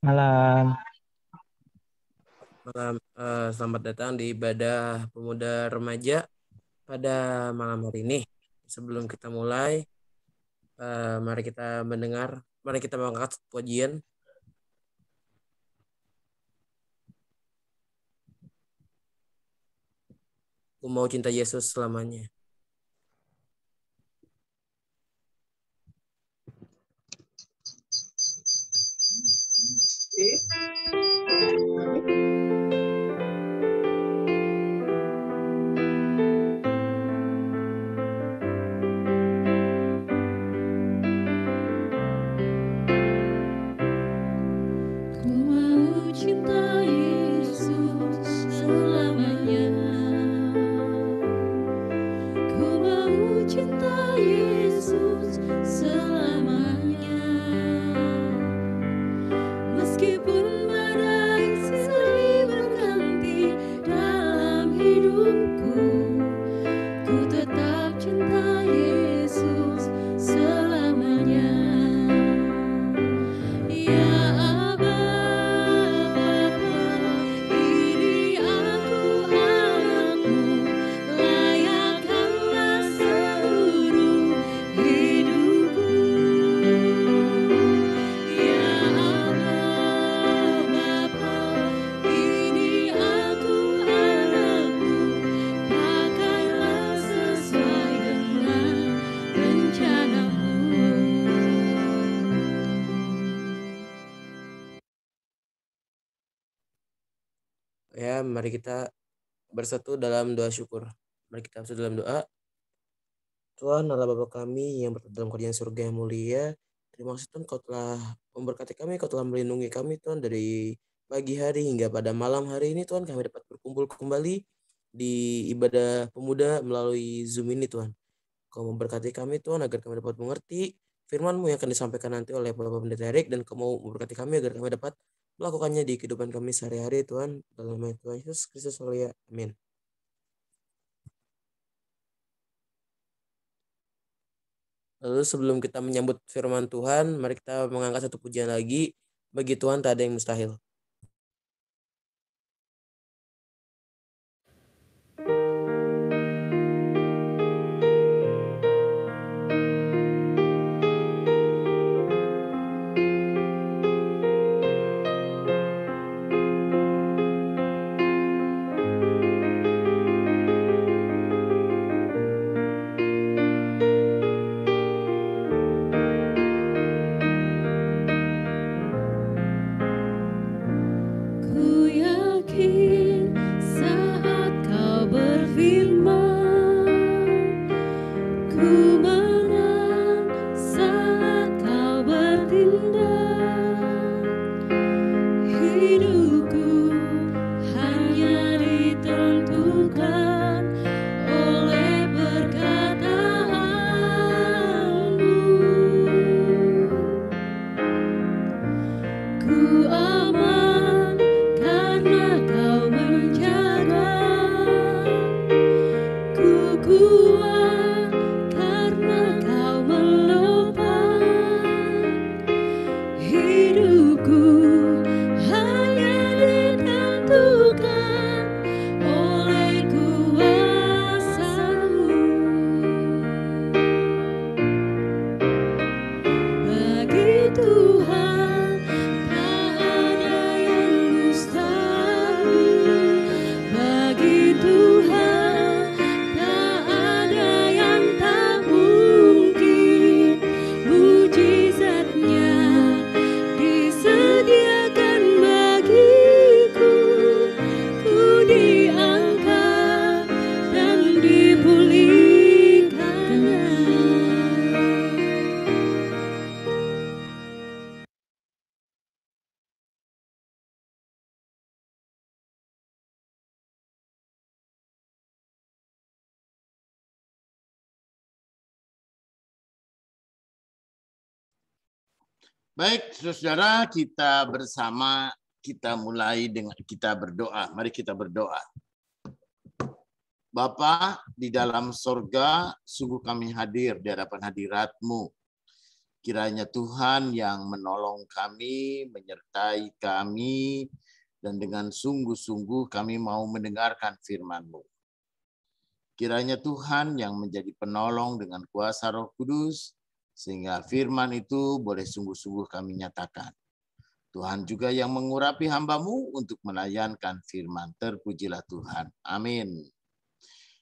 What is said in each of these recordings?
Malam. Malam, selamat datang di ibadah pemuda remaja pada malam hari ini. Sebelum kita mulai, mari kita mengangkat pujian. Aku mau cinta Yesus selamanya. Ku mau cinta Yesus selamanya. Ku mau cinta Yesus selamanya. Meskipun badai silih berganti dalam hidupku, ku tetap cinta Yesus selamanya. Ya Aba, Bapa, ini aku anakmu, layakkanlah seluruh hidupku. Ya Aba, Bapa, ini aku anakmu, pakailah sesuai dengan rencanamu. Ya, mari kita bersatu dalam doa syukur. Mari kita bersatu dalam doa. Tuhan Allah Bapa kami yang berada dalam kerajaan surga yang mulia, terima kasih Tuhan Kau telah memberkati kami, Kau telah melindungi kami Tuhan dari pagi hari hingga pada malam hari ini Tuhan kami dapat berkumpul kembali di ibadah pemuda melalui Zoom ini Tuhan. Kau memberkati kami Tuhan agar kami dapat mengerti firman-Mu yang akan disampaikan nanti oleh Bapak Pendeta Erik, dan Kau mau memberkati kami agar kami dapat melakukannya di kehidupan kami sehari-hari Tuhan. Dalam nama Tuhan Yesus Kristus mulia. Amin. Lalu sebelum kita menyambut firman Tuhan, mari kita mengangkat satu pujian lagi. Bagi Tuhan tak ada yang mustahil. Ku yakin saat Kau berfirman, ku menang saat Kau bertindak. Hidupku hanya ditentukan oleh perkataanmu. Ku aman karena Kau menjaga. Ku kuat karena Kau menopang. Hidupku hanya ditentukan oleh kuasa-Mu. Bagi Tuhan tak ada yang mustahil. Bagi Tuhan tak ada yang tak mungkin. Mujizat-Nya disediakan bagiku. Ku diangkat dan dipulihkan-Nya. Baik, saudara, kita bersama, kita mulai dengan kita berdoa. Mari kita berdoa. Bapa di dalam sorga, sungguh kami hadir di hadapan hadirat-Mu. Kiranya Tuhan yang menolong kami, menyertai kami, dan dengan sungguh-sungguh kami mau mendengarkan firman-Mu. Kiranya Tuhan yang menjadi penolong dengan kuasa Roh Kudus, sehingga firman itu boleh sungguh-sungguh kami nyatakan. Tuhan juga yang mengurapi hamba-Mu untuk melayangkan firman. Terpujilah Tuhan. Amin.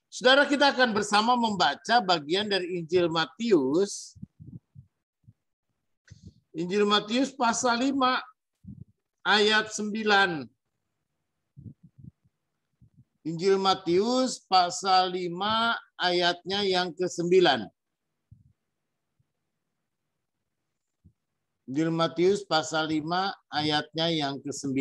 Saudara, kita akan bersama membaca bagian dari Injil Matius. Injil Matius pasal 5 ayat 9. Injil Matius pasal 5 ayatnya yang ke-9. Injil Matius pasal 5 ayatnya yang ke-9.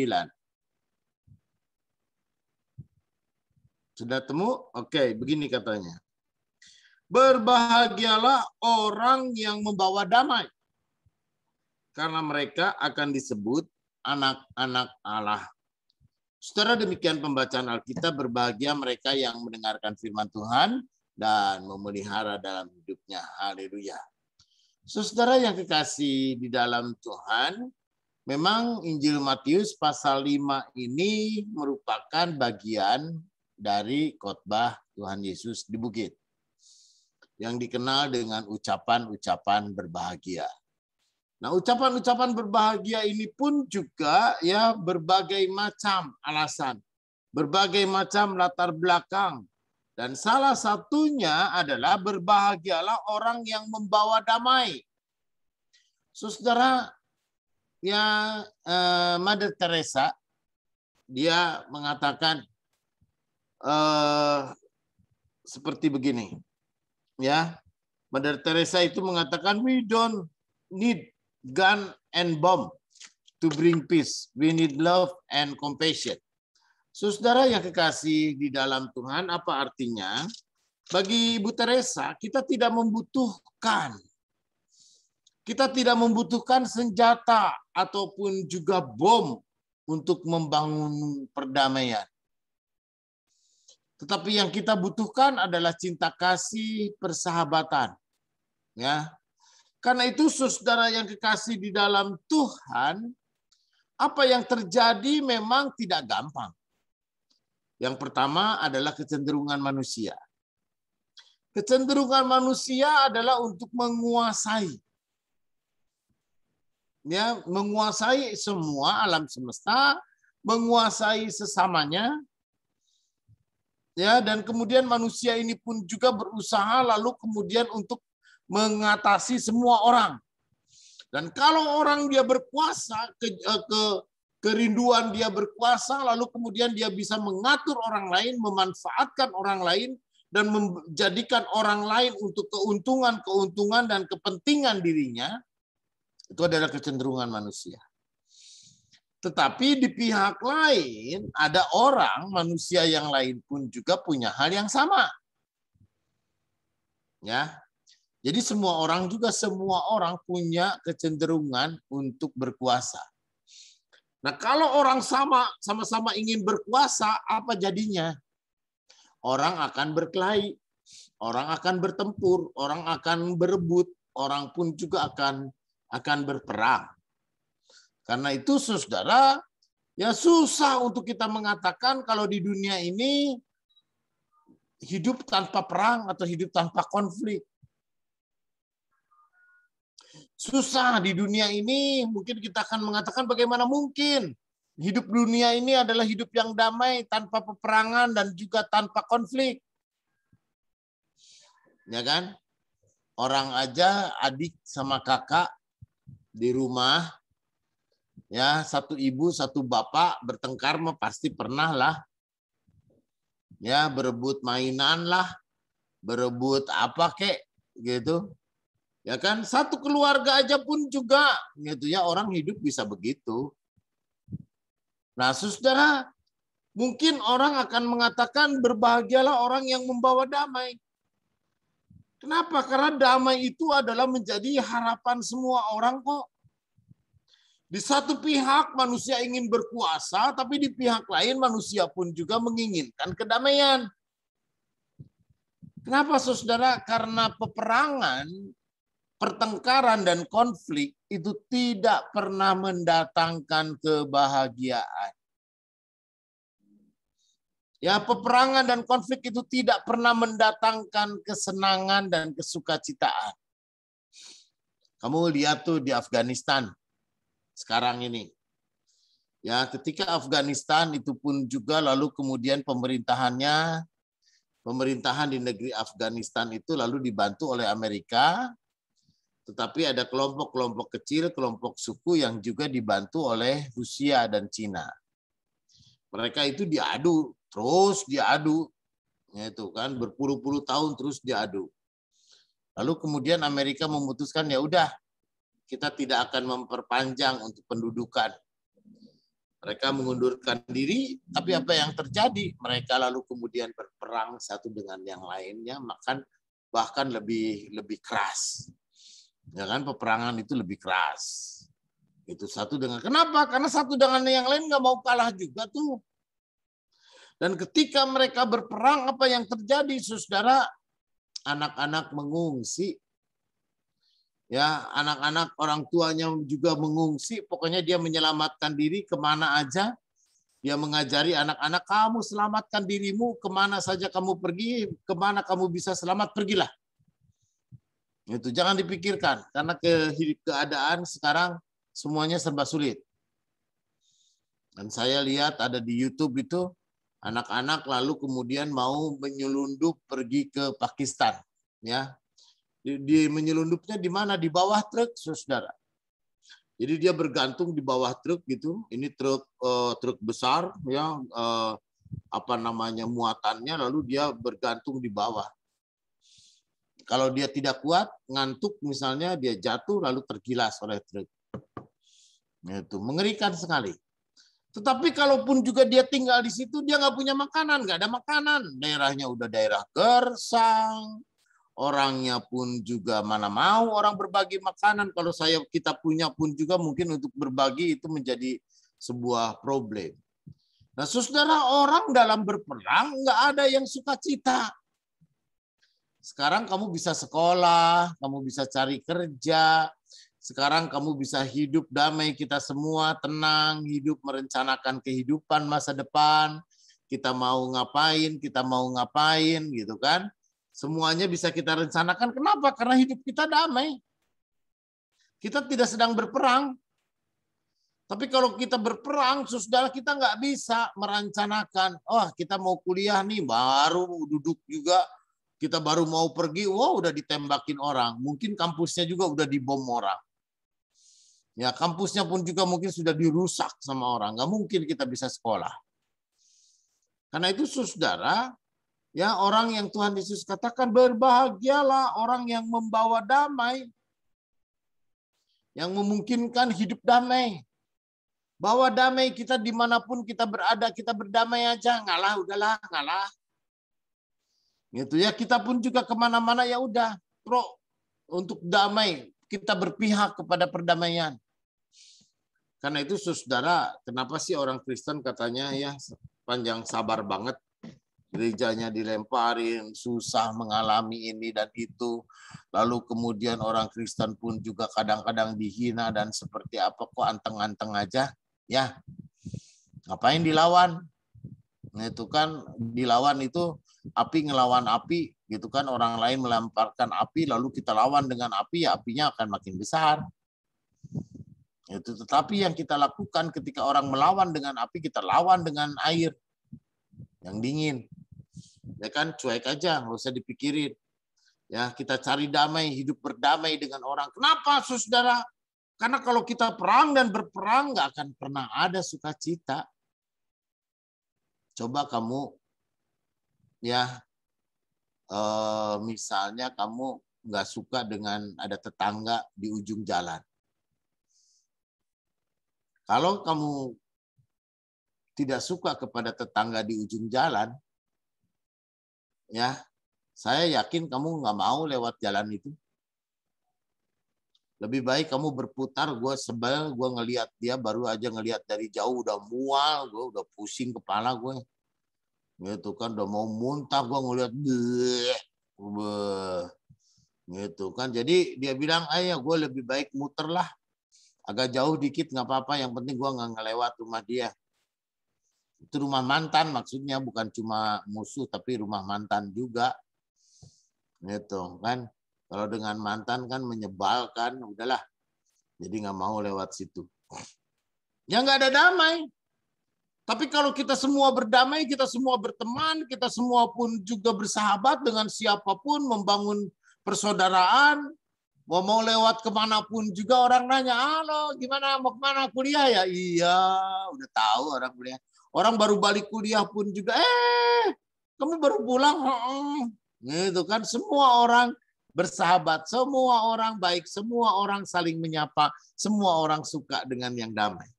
Sudah temu? Oke, begini katanya. Berbahagialah orang yang membawa damai, karena mereka akan disebut anak-anak Allah. Saudara, demikian pembacaan Alkitab. Berbahagia mereka yang mendengarkan firman Tuhan dan memelihara dalam hidupnya. Haleluya. Saudara yang kekasih di dalam Tuhan, memang Injil Matius pasal 5 ini merupakan bagian dari khotbah Tuhan Yesus di bukit, yang dikenal dengan ucapan-ucapan berbahagia. Nah, ucapan-ucapan berbahagia ini pun juga ya berbagai macam alasan, berbagai macam latar belakang. Dan salah satunya adalah berbahagialah orang yang membawa damai. Saudara, ya Mother Teresa, dia mengatakan seperti begini. Ya, Mother Teresa itu mengatakan, we don't need gun and bomb to bring peace. We need love and compassion. Saudara yang kekasih di dalam Tuhan, apa artinya? Bagi Ibu Teresa, kita tidak membutuhkan senjata ataupun juga bom untuk membangun perdamaian. Tetapi yang kita butuhkan adalah cinta kasih, persahabatan. Ya. Karena itu saudara yang kekasih di dalam Tuhan, apa yang terjadi memang tidak gampang. Yang pertama adalah kecenderungan manusia. Kecenderungan manusia adalah untuk menguasai. Ya, menguasai semua alam semesta, menguasai sesamanya. Ya, dan kemudian manusia ini pun juga berusaha lalu kemudian untuk mengatasi semua orang. Dan kalau orang dia berkuasa, kerinduan dia berkuasa, lalu kemudian dia bisa mengatur orang lain, memanfaatkan orang lain, dan menjadikan orang lain untuk keuntungan dan kepentingan dirinya, itu adalah kecenderungan manusia. Tetapi di pihak lain, ada orang, manusia yang lain pun juga punya hal yang sama. Ya. Jadi semua orang punya kecenderungan untuk berkuasa. Nah, kalau orang sama-sama ingin berkuasa, apa jadinya? Orang akan berkelahi, orang akan bertempur, orang akan berebut, orang pun juga akan berperang. Karena itu, saudara, ya susah untuk kita mengatakan kalau di dunia ini hidup tanpa perang atau hidup tanpa konflik. Susah di dunia ini, mungkin kita akan mengatakan bagaimana mungkin hidup dunia ini adalah hidup yang damai tanpa peperangan dan juga tanpa konflik. Ya kan? Orang aja adik sama kakak di rumah, ya satu ibu satu bapak bertengkar mah pasti pernah lah. Ya, berebut mainan lah, berebut apa kek gitu. Ya kan, satu keluarga aja pun juga gitu ya, orang hidup bisa begitu. Nah, saudara, mungkin orang akan mengatakan berbahagialah orang yang membawa damai. Kenapa? Karena damai itu adalah menjadi harapan semua orang kok. Di satu pihak manusia ingin berkuasa, tapi di pihak lain manusia pun juga menginginkan kedamaian. Kenapa, saudara? Karena peperangan pertengkaran dan konflik itu tidak pernah mendatangkan kebahagiaan. Ya, peperangan dan konflik itu tidak pernah mendatangkan kesenangan dan kesukacitaan. Kamu lihat tuh di Afghanistan sekarang ini. Ya, ketika Afghanistan itu pun juga lalu kemudian pemerintahan di negeri Afghanistan itu lalu dibantu oleh Amerika, tetapi ada kelompok-kelompok kecil, kelompok suku yang juga dibantu oleh Rusia dan Cina. Mereka itu diadu, terus diadu, itu kan berpuluh-puluh tahun terus diadu. Lalu kemudian Amerika memutuskan ya udah kita tidak akan memperpanjang untuk pendudukan. Mereka mengundurkan diri, tapi apa yang terjadi? Mereka lalu kemudian berperang satu dengan yang lainnya, bahkan lebih keras. Ya kan, peperangan itu lebih keras. Itu satu dengan kenapa? Karena satu dengan yang lain nggak mau kalah juga tuh. Dan ketika mereka berperang, apa yang terjadi, saudara? Anak-anak mengungsi. Ya, anak-anak orang tuanya juga mengungsi. Pokoknya dia menyelamatkan diri kemana aja. Dia mengajari anak-anak, kamu selamatkan dirimu kemana saja kamu pergi, kemana kamu bisa selamat, pergilah. Itu jangan dipikirkan, karena keadaan sekarang semuanya serba sulit. Dan saya lihat ada di YouTube itu anak-anak lalu kemudian mau menyelundup pergi ke Pakistan, ya. Di menyelundupnya di mana? Di bawah truk, saudara. Jadi dia bergantung di bawah truk gitu. Ini truk besar, ya, muatannya, lalu dia bergantung di bawah. Kalau dia tidak kuat, ngantuk misalnya, dia jatuh lalu tergilas oleh truk. Itu mengerikan sekali. Tetapi kalaupun juga dia tinggal di situ, dia nggak punya makanan, nggak ada makanan. Daerahnya udah daerah gersang, orangnya pun juga mana mau orang berbagi makanan. Kalau kita punya pun juga mungkin untuk berbagi itu menjadi sebuah problem. Nah, saudara, orang dalam berperang nggak ada yang sukacita. Sekarang kamu bisa sekolah, kamu bisa cari kerja, sekarang kamu bisa hidup damai, kita semua tenang, hidup merencanakan kehidupan masa depan, kita mau ngapain gitu kan. Semuanya bisa kita rencanakan. Kenapa? Karena hidup kita damai. Kita tidak sedang berperang. Tapi kalau kita berperang, saudara, kita nggak bisa merencanakan. Oh, kita mau kuliah nih, baru duduk juga. Kita baru mau pergi, wow, udah ditembakin orang. Mungkin kampusnya juga udah dibom orang. Ya, kampusnya pun juga mungkin sudah dirusak sama orang. Nggak mungkin kita bisa sekolah. Karena itu, saudara, ya, orang yang Tuhan Yesus katakan, berbahagialah orang yang membawa damai. Yang memungkinkan hidup damai. Bawa damai kita dimanapun kita berada, kita berdamai aja. Udahlah, ngalah. Gitu ya, kita pun juga kemana-mana ya udah untuk damai, kita berpihak kepada perdamaian. Karena itu, saudara, kenapa sih orang Kristen katanya ya panjang sabar banget, gerejanya dilemparin, susah mengalami ini dan itu, lalu kemudian orang Kristen pun juga kadang-kadang dihina dan seperti apa, kok anteng-anteng aja, ya ngapain dilawan? Nah, itu kan dilawan itu api ngelawan api gitu kan, orang lain melemparkan api lalu kita lawan dengan api, ya apinya akan makin besar. Itu tetapi yang kita lakukan ketika orang melawan dengan api, kita lawan dengan air yang dingin. Ya kan, cuek aja, nggak usah dipikirin. Ya, kita cari damai, hidup berdamai dengan orang. Kenapa, saudara? Karena kalau kita perang dan berperang nggak akan pernah ada sukacita. Coba kamu ya misalnya kamu nggak suka dengan ada tetangga di ujung jalan. Kalau kamu tidak suka kepada tetangga di ujung jalan, ya saya yakin kamu nggak mau lewat jalan itu. Lebih baik kamu berputar. Gue sebel, gue ngelihat dia, baru aja ngelihat dari jauh udah mual, gue udah pusing kepala gue. Gitu kan, udah mau muntah gue ngelihat. Gitu kan. Jadi dia bilang, "Ayah, gue lebih baik muter lah. Agak jauh dikit nggak apa-apa. Yang penting gue nggak ngelewat rumah dia." Itu rumah mantan maksudnya, bukan cuma musuh tapi rumah mantan juga. Gitu kan. Kalau dengan mantan kan menyebalkan, udahlah. Jadi nggak mau lewat situ. Ya nggak ada damai. Tapi kalau kita semua berdamai, kita semua berteman, kita semua pun juga bersahabat dengan siapapun, membangun persaudaraan, mau lewat kemanapun juga orang nanya, halo gimana, mau kemana, kuliah ya? Iya, udah tahu orang kuliah. Orang baru balik kuliah pun juga, kamu baru pulang? Gitu kan, semua orang bersahabat, semua orang baik, semua orang saling menyapa, semua orang suka dengan yang damai.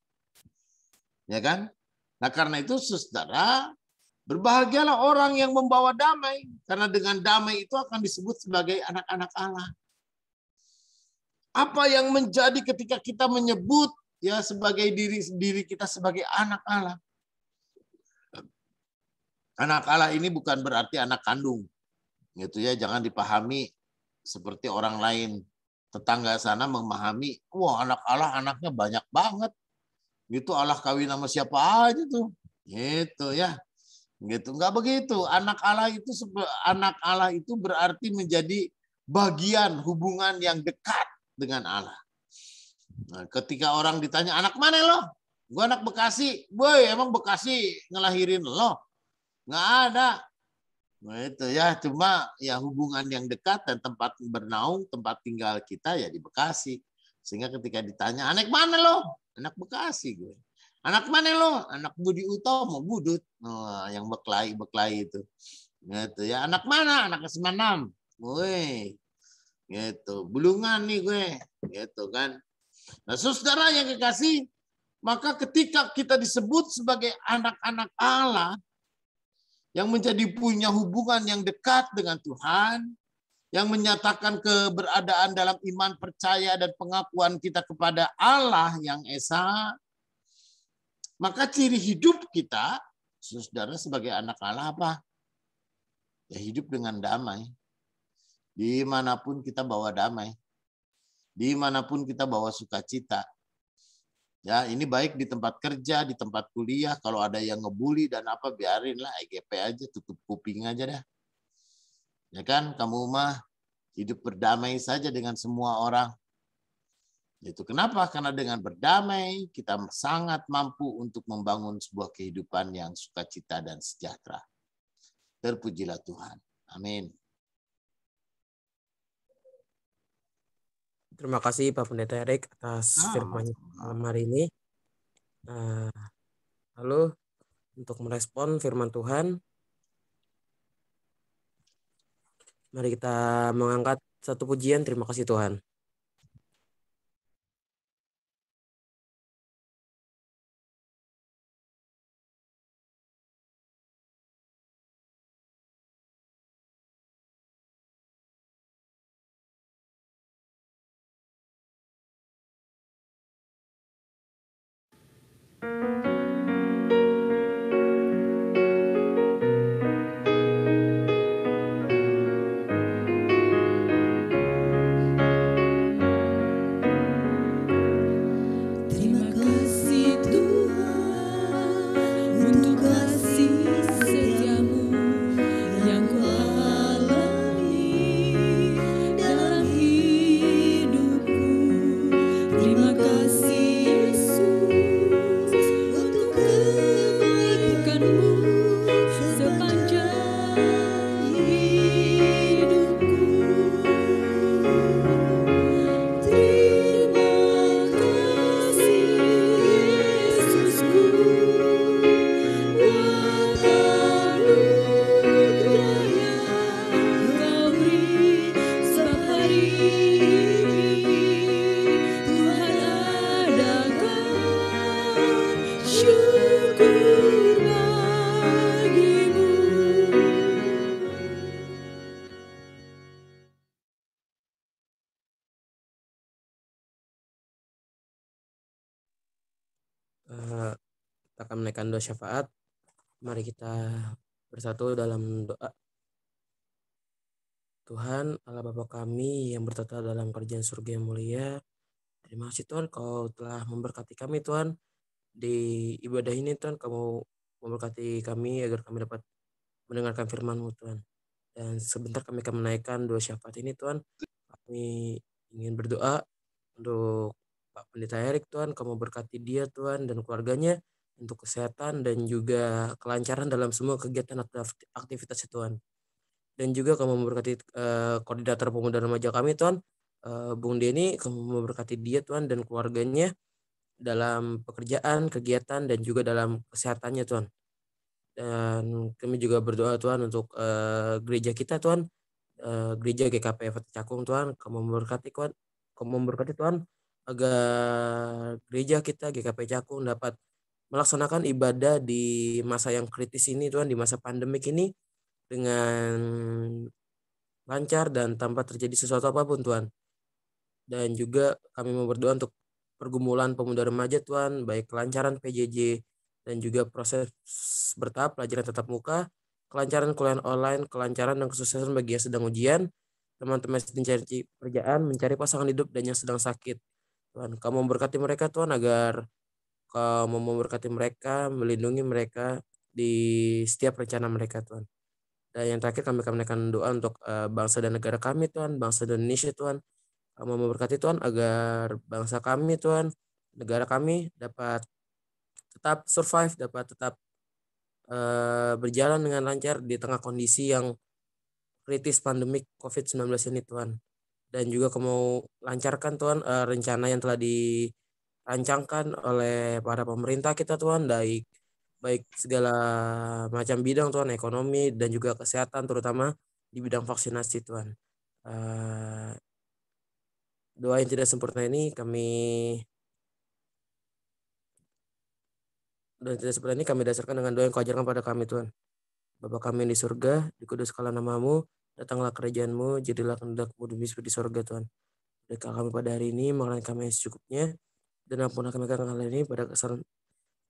Ya kan? Nah karena itu saudara, berbahagialah orang yang membawa damai. Karena dengan damai itu akan disebut sebagai anak-anak Allah. Apa yang menjadi ketika kita menyebut ya sebagai diri kita sebagai anak Allah. Anak Allah ini bukan berarti anak kandung. Gitu ya, jangan dipahami seperti orang lain. Tetangga sana memahami, wah anak Allah anaknya banyak banget. Gitu Allah kawin sama siapa aja tuh. Gitu ya. Gitu, enggak begitu. Anak Allah itu berarti menjadi bagian hubungan yang dekat dengan Allah. Nah, ketika orang ditanya, anak mana lo? Gue anak Bekasi. Boy, emang Bekasi ngelahirin lo? Nggak ada. Nah, itu ya, cuma ya hubungan yang dekat dan tempat bernaung, tempat tinggal kita ya di Bekasi. Sehingga ketika ditanya, anak mana lo? Anak Bekasi gue. Anak mana lo? Anak Budi Utomo, Budut. Oh, yang beklai itu. Gitu ya. Anak mana? Anak Semanam. Woi. Gitu. Bulungan nih gue. Gitu kan. Nah, saudara yang kekasih, maka ketika kita disebut sebagai anak-anak Allah yang menjadi punya hubungan yang dekat dengan Tuhan, yang menyatakan keberadaan dalam iman percaya dan pengakuan kita kepada Allah yang Esa, maka ciri hidup kita, saudara sebagai anak Allah apa? Ya hidup dengan damai. Dimanapun kita bawa damai. Dimanapun kita bawa sukacita. Ya, ini baik di tempat kerja, di tempat kuliah. Kalau ada yang ngebully dan apa, biarinlah, EGP aja, tutup kuping aja dah. Ya kan, kamu mah hidup berdamai saja dengan semua orang. Itu kenapa? Karena dengan berdamai, kita sangat mampu untuk membangun sebuah kehidupan yang sukacita dan sejahtera. Terpujilah Tuhan. Amin. Terima kasih Pak Pendeta Erik atas firman malam hari ini. Lalu untuk merespon firman Tuhan, mari kita mengangkat satu pujian. Terima kasih Tuhan. Terima kasih Tuhan untuk kasih setiamu yang ku alami dalam hidupku. Terima kasih Yesus untuk kebaikanmu sepanjang hidupku. Terima kasih Yesusku, buat anugerah yang Kau beri. Sebab hari ini Tuhan adakan syukur bagimu. Kita akan menaikkan doa syafaat. Mari kita bersatu dalam doa. Tuhan Allah Bapa kami yang bertata dalam kerajaan surga yang mulia, terima kasih Tuhan Kau telah memberkati kami Tuhan di ibadah ini Tuhan. Kamu memberkati kami agar kami dapat mendengarkan firman-Mu Tuhan. Dan sebentar kami akan menaikkan doa syafaat ini Tuhan. Kami ingin berdoa untuk Pak Pendeta Erik Tuhan. Kamu berkati dia Tuhan dan keluarganya untuk kesehatan dan juga kelancaran dalam semua kegiatan atau aktivitas Tuhan. Dan juga kamu memberkati koordinator pemuda remaja kami Tuhan, Bung Denny. Kamu memberkati dia Tuhan dan keluarganya dalam pekerjaan, kegiatan, dan juga dalam kesehatannya Tuhan. Dan kami juga berdoa Tuhan untuk gereja kita Tuhan, gereja GKP Fata Cakung Tuhan. Kamu memberkati Tuhan agar gereja kita GKP Cakung dapat melaksanakan ibadah di masa yang kritis ini Tuhan, di masa pandemik ini dengan lancar dan tanpa terjadi sesuatu apapun Tuhan. Dan juga kami mau berdoa untuk pergumulan pemuda remaja Tuhan, baik kelancaran PJJ dan juga proses bertahap pelajaran tatap muka, kelancaran kuliah online, kelancaran dan kesuksesan bagi yang sedang ujian, teman-teman yang mencari pekerjaan, mencari pasangan hidup, dan yang sedang sakit. Tuhan, Kamu memberkati mereka Tuhan, agar Kamu memberkati mereka, melindungi mereka di setiap rencana mereka Tuhan. Dan yang terakhir kami akan menaikkan doa untuk bangsa dan negara kami Tuhan, bangsa dan Indonesia Tuhan. Kamu memberkati Tuhan agar bangsa kami Tuhan, negara kami dapat tetap survive, dapat tetap berjalan dengan lancar di tengah kondisi yang kritis pandemik COVID-19 ini Tuhan. Dan juga Kamu lancarkan Tuhan rencana yang telah dirancangkan oleh para pemerintah kita Tuhan, baik segala macam bidang Tuhan, ekonomi dan juga kesehatan, terutama di bidang vaksinasi Tuhan. Doa yang tidak sempurna ini kami dasarkan dengan doa yang Kau ajarkan pada kami Tuhan. Bapa kami yang di surga, dikuduskanlah nama-Mu, datanglah kerajaan-Mu, jadilah kehendak-Mu di bumi seperti di surga Tuhan. Berikan kami pada hari ini makanan kami yang secukupnya, dan ampunilah kami kesalahan ini pada kesalahan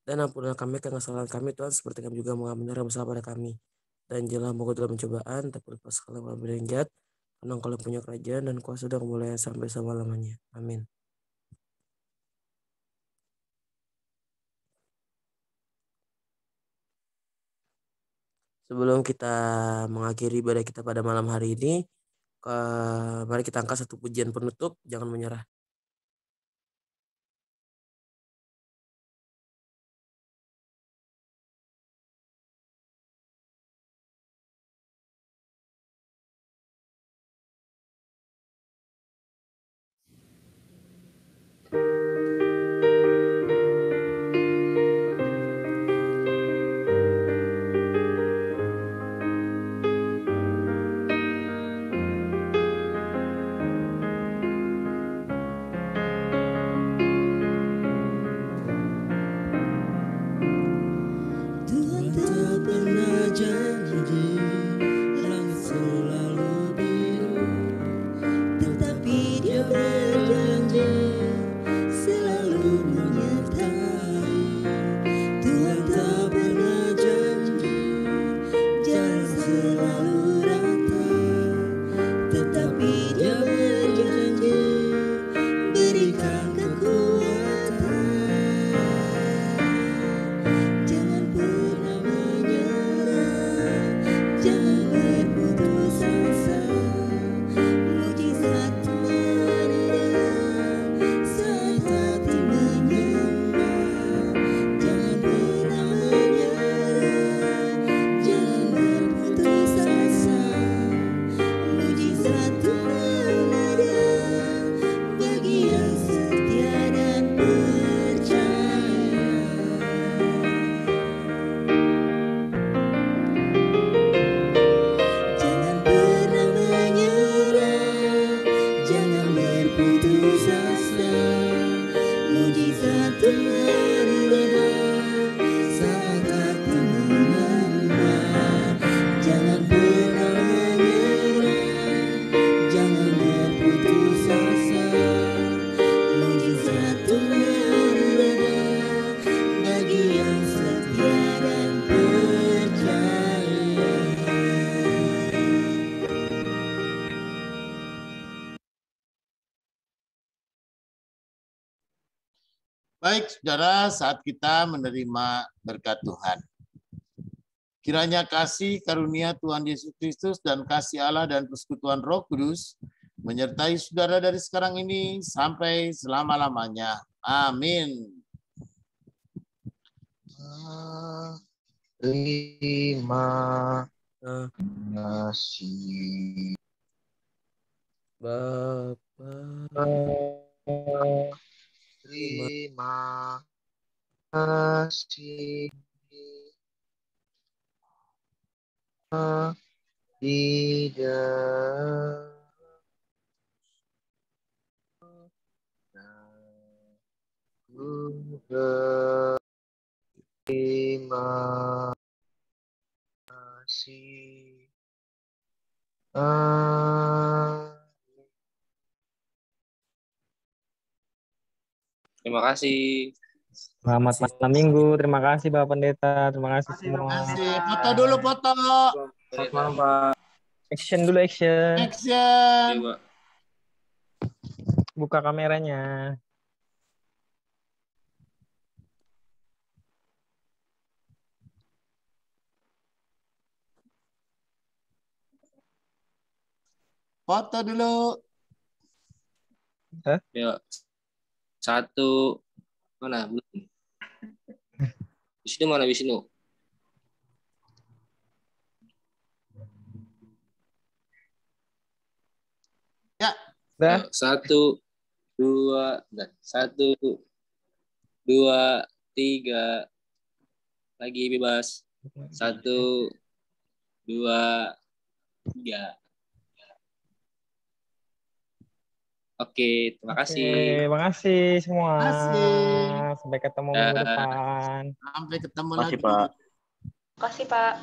dan ampunilah kami kesalahan kami Tuhan, seperti kami juga mengampuni orang bersalah pada kami. Dan janganlah membawa dalam pencobaan, tapi lepas kami dari yang jahat, karena Engkau punya kerajaan dan kuasa dan kemuliaan sampai selama-lamanya. Amin. Sebelum kita mengakhiri ibadah kita pada malam hari ini, mari kita angkat satu pujian penutup, jangan menyerah. Baik, saudara, saat kita menerima berkat Tuhan. Kiranya kasih karunia Tuhan Yesus Kristus dan kasih Allah dan persekutuan Roh Kudus menyertai saudara dari sekarang ini sampai selama-lamanya. Amin. Terima Nah, kasih. Bapa, Terima kasih. Tidak terima kasih. Terima kasih. Selamat malam minggu. Terima kasih Bapak Pendeta. Terima kasih Terima semua. kasih. Foto dulu, foto. selamat malam Pak. Action dulu, action. Action. Coba. Buka kameranya. Foto dulu. Ya. Satu. Mana? Belum. Wisnu mana Wisnu? Udah? Satu, dua, dan satu, dua, tiga, lagi bebas. Satu, dua, tiga. Oke, terima kasih. Oke, terima kasih semua. Terima kasih. Sampai ketemu minggu depan. Sampai ketemu Makasih, lagi. Pak. Makasih Pak.